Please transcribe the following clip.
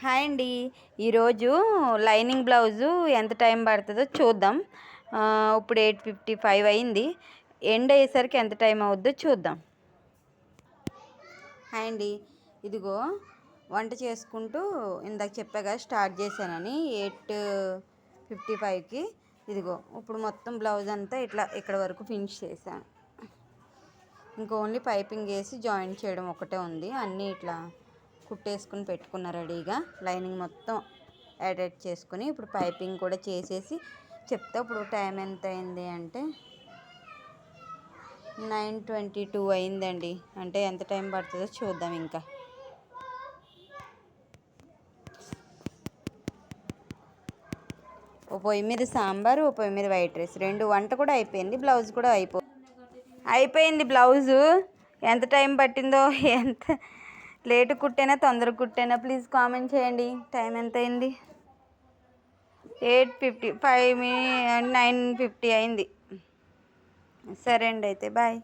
Hi అండి. ఈరోజు lining blouse ఎంత టైం పడుతుందో చూద్దాం. ఇప్పుడు 8:55 అయింది. ఎండ్ అయ్యేసరికి ఎంత టైం అవుద్దో చూద్దాం. హాయ్ అండి. ఇదిగో వంట చేసుకుంటూ ఇందాక చెప్పాగా స్టార్ట్ చేశానని 8:55కి. ఇదిగో ఇప్పుడు మొత్తం బ్లౌజ్ అంతా ఇట్లా ఇక్కడ వరకు ఫినిష్ చేశాను. ఇంకా ఓన్లీ పైపింగ్ వేసి జాయిన్ చేయడం ఒకటే ఉంది. అన్నీ ఇట్లా కుట్టేసుకుని పెట్టుకున్న రెడీగా. లైనింగ్ మొత్తం అటాచ్ చేసుకుని ఇప్పుడు పైపింగ్ కూడా చేసేసి చెప్తా. ఇప్పుడు టైం ఎంత అయింది అంటే 9:22 అయిందండి. అంటే ఎంత టైం పడుతుందో చూద్దాం. ఇంకా ఓ పొయ్యి మీద సాంబారు, ఓ పొయ్యి మీద వైట్ రైస్, రెండు వంట కూడా అయిపోయింది. బ్లౌజ్ కూడా అయిపోయింది. బ్లౌజు ఎంత టైం పట్టిందో, ఎంత లేటు కుట్టేనా తొందరగా కుట్టేనా ప్లీజ్ కామెంట్ చేయండి. టైం ఎంత అయింది? 8:55 9:50 అయింది. సరే అండి, అయితే బాయ్.